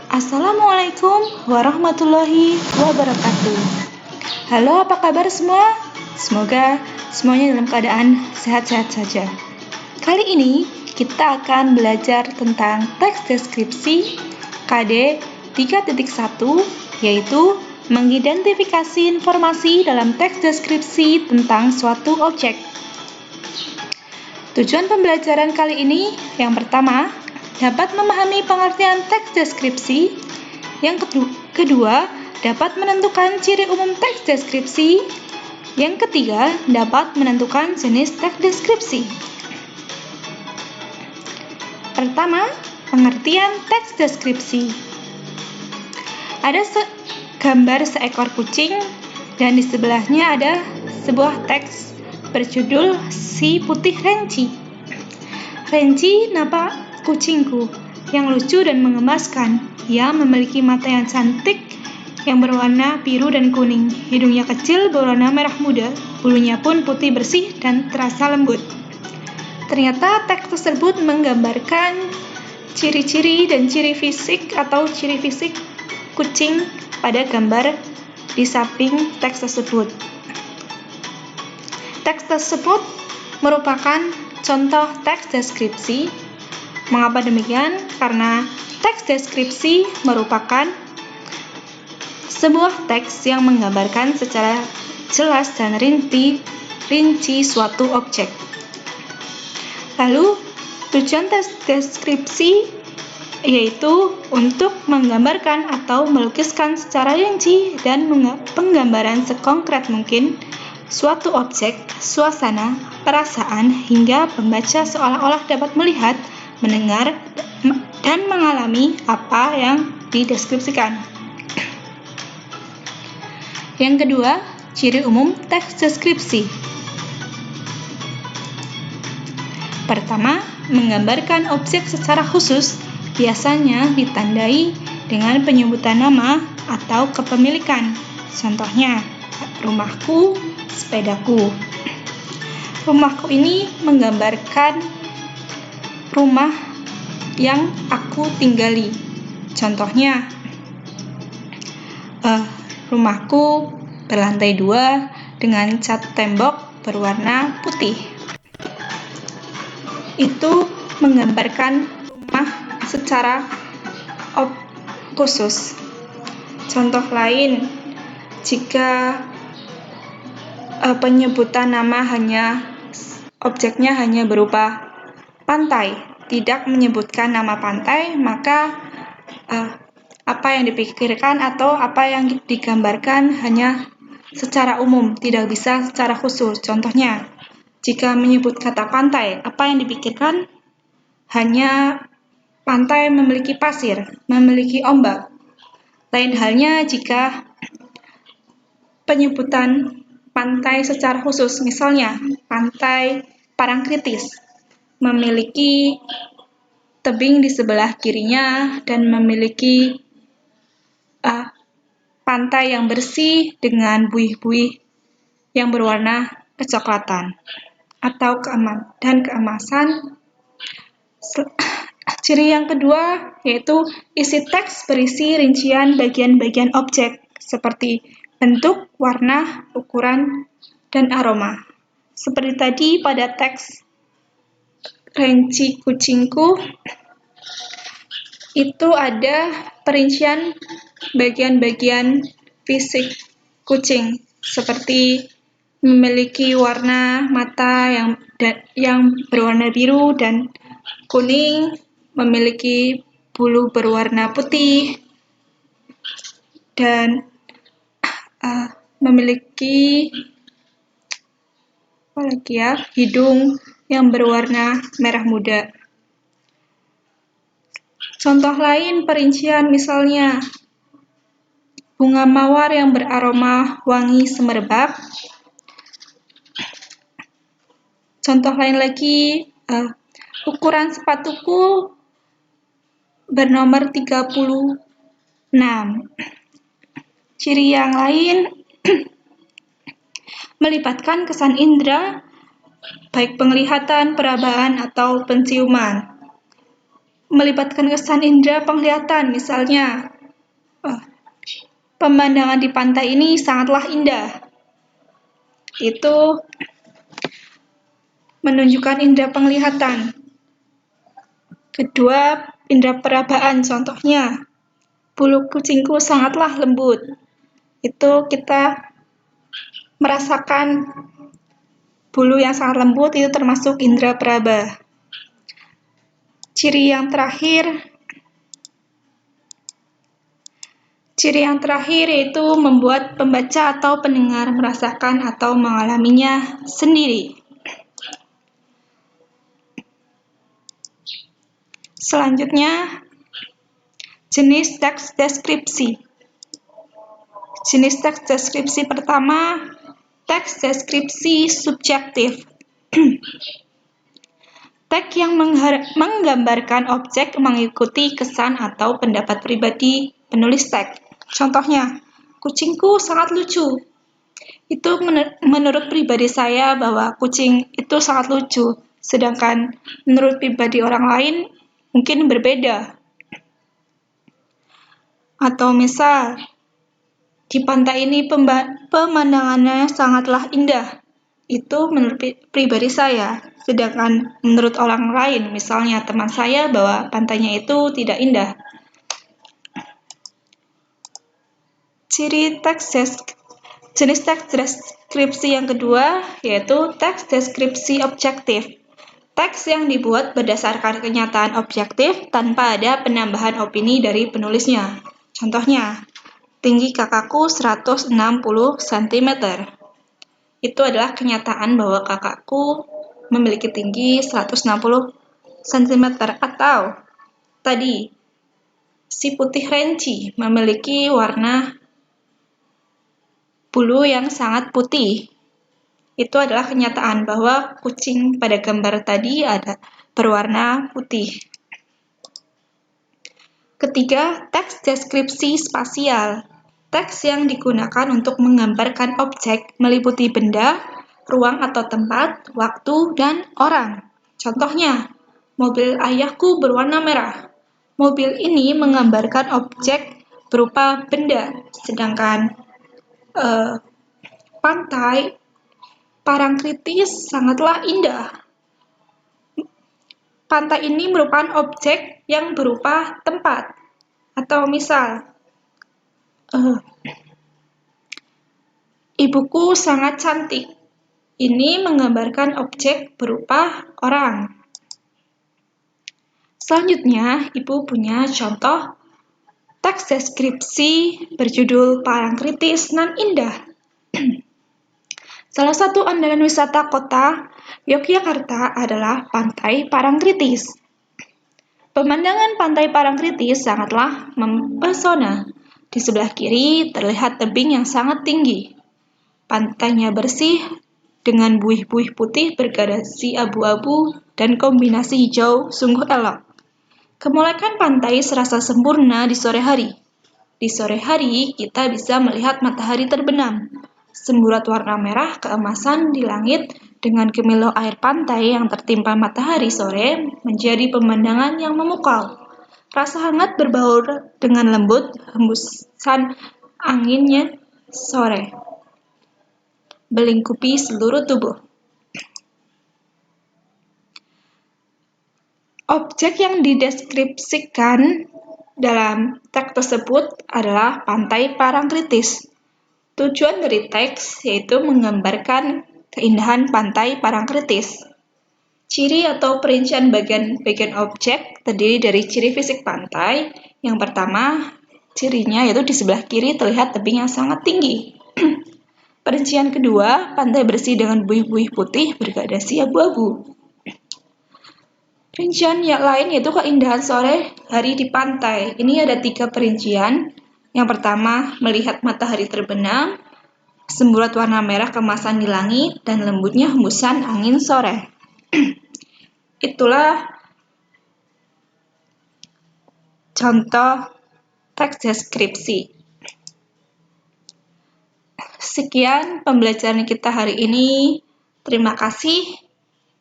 Assalamualaikum warahmatullahi wabarakatuh. Halo, apa kabar semua? Semoga semuanya dalam keadaan sehat-sehat saja. Kali ini kita akan belajar tentang teks deskripsi KD 3.1, yaitu mengidentifikasi informasi dalam teks deskripsi tentang suatu objek. Tujuan pembelajaran kali ini yang pertama, dapat memahami pengertian teks deskripsi. Yang kedua, dapat menentukan ciri umum teks deskripsi. Yang ketiga, dapat menentukan jenis teks deskripsi. Pertama, pengertian teks deskripsi. Ada gambar seekor kucing dan di sebelahnya ada sebuah teks berjudul Si Putih Renci. Renci nama kucingku yang lucu dan mengemaskan. Ia memiliki mata yang cantik yang berwarna biru dan kuning. Hidungnya kecil berwarna merah muda. Bulunya pun putih bersih dan terasa lembut. Ternyata teks tersebut menggambarkan ciri-ciri dan ciri fisik atau ciri fisik kucing pada gambar di samping teks tersebut. Teks tersebut merupakan contoh teks deskripsi. Mengapa demikian? Karena teks deskripsi merupakan sebuah teks yang menggambarkan secara jelas dan rinci suatu objek. Lalu, tujuan teks deskripsi yaitu untuk menggambarkan atau melukiskan secara rinci dan penggambaran sekonkret mungkin suatu objek, suasana, perasaan, hingga pembaca seolah-olah dapat melihat, mendengar, dan mengalami apa yang dideskripsikan. Yang kedua, ciri umum teks deskripsi. Pertama, menggambarkan objek secara khusus, biasanya ditandai dengan penyebutan nama atau kepemilikan. Contohnya, rumahku, sepedaku. Rumahku ini menggambarkan rumah yang aku tinggali. Contohnya, rumahku berlantai 2 dengan cat tembok berwarna putih. Itu menggambarkan rumah secara khusus. Contoh lain, jika penyebutan nama objeknya hanya berupa pantai, tidak menyebutkan nama pantai, maka apa yang dipikirkan atau apa yang digambarkan hanya secara umum, tidak bisa secara khusus. Contohnya, jika menyebut kata pantai, apa yang dipikirkan hanya pantai memiliki pasir, memiliki ombak. Lain halnya jika penyebutan pantai secara khusus, misalnya pantai Parangtritis, memiliki tebing di sebelah kirinya dan memiliki pantai yang bersih dengan buih-buih yang berwarna kecoklatan atau keemasan. Ciri yang kedua yaitu isi teks berisi rincian bagian-bagian objek seperti bentuk, warna, ukuran, dan aroma. Seperti tadi pada teks Renci kucingku, itu ada perincian bagian-bagian fisik kucing seperti memiliki warna mata yang berwarna biru dan kuning, memiliki bulu berwarna putih, dan memiliki hidung yang berwarna merah muda. Contoh lain perincian misalnya bunga mawar yang beraroma wangi semerbak. Contoh lain lagi, ukuran sepatuku bernomor 36. Ciri yang lain melibatkan kesan indera, baik penglihatan, perabaan, atau penciuman. melibatkan kesan indera penglihatan, misalnya pemandangan di pantai ini sangatlah indah. Itu menunjukkan indera penglihatan. Kedua, indera perabaan, contohnya bulu kucingku sangatlah lembut. Itu kita merasakan bulu yang sangat lembut, itu termasuk indera peraba. Ciri yang terakhir yaitu membuat pembaca atau pendengar merasakan atau mengalaminya sendiri. Selanjutnya, jenis teks deskripsi. Jenis teks deskripsi pertama, teks deskripsi subjektif. Teks yang menggambarkan objek mengikuti kesan atau pendapat pribadi penulis teks. Contohnya, kucingku sangat lucu. Itu menurut pribadi saya bahwa kucing itu sangat lucu, sedangkan menurut pribadi orang lain mungkin berbeda. Atau misal, di pantai ini pemandangannya sangatlah indah. Itu menurut pribadi saya, sedangkan menurut orang lain, misalnya teman saya, bahwa pantainya itu tidak indah. Jenis teks deskripsi yang kedua yaitu teks deskripsi objektif. Teks yang dibuat berdasarkan kenyataan objektif tanpa ada penambahan opini dari penulisnya. Contohnya, tinggi kakakku 160 cm. Itu adalah kenyataan bahwa kakakku memiliki tinggi 160 cm. Atau tadi, si putih renci memiliki warna bulu yang sangat putih. Itu adalah kenyataan bahwa kucing pada gambar tadi ada berwarna putih. Ketiga, teks deskripsi spasial. Teks yang digunakan untuk menggambarkan objek meliputi benda, ruang atau tempat, waktu, dan orang. Contohnya, mobil ayahku berwarna merah. Mobil ini menggambarkan objek berupa benda, sedangkan pantai Parangtritis sangatlah indah. Pantai ini merupakan objek yang berupa tempat. Atau misal, ibuku sangat cantik. Ini menggambarkan objek berupa orang. Selanjutnya, ibu punya contoh teks deskripsi berjudul Parangtritis nan indah. Salah satu andalan wisata kota Yogyakarta adalah Pantai Parangtritis. Pemandangan Pantai Parangtritis sangatlah mempesona. Di sebelah kiri terlihat tebing yang sangat tinggi. Pantainya bersih dengan buih-buih putih bergradasi abu-abu dan kombinasi hijau sungguh elok. Kemolekan pantai serasa sempurna di sore hari. Di sore hari kita bisa melihat matahari terbenam. Semburat warna merah keemasan di langit dengan kemilau air pantai yang tertimpa matahari sore menjadi pemandangan yang memukau. Rasa hangat berbaur dengan lembut hembusan anginnya sore, melingkupi seluruh tubuh. Objek yang dideskripsikan dalam teks tersebut adalah Pantai Parangtritis. Tujuan dari teks yaitu menggambarkan keindahan Pantai Parangtritis. Ciri atau perincian bagian-bagian objek terdiri dari ciri fisik pantai. Yang pertama, cirinya yaitu di sebelah kiri terlihat tebing yang sangat tinggi. Perincian kedua, pantai bersih dengan buih-buih putih bergradasi abu-abu. Perincian yang lain yaitu keindahan sore hari di pantai. Ini ada 3 perincian. Yang pertama, melihat matahari terbenam, semburat warna merah kemasan di langit, dan lembutnya hembusan angin sore. Itulah contoh teks deskripsi. Sekian pembelajaran kita hari ini. Terima kasih.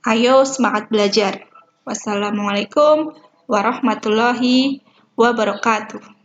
Ayo semangat belajar. Wassalamualaikum warahmatullahi wabarakatuh.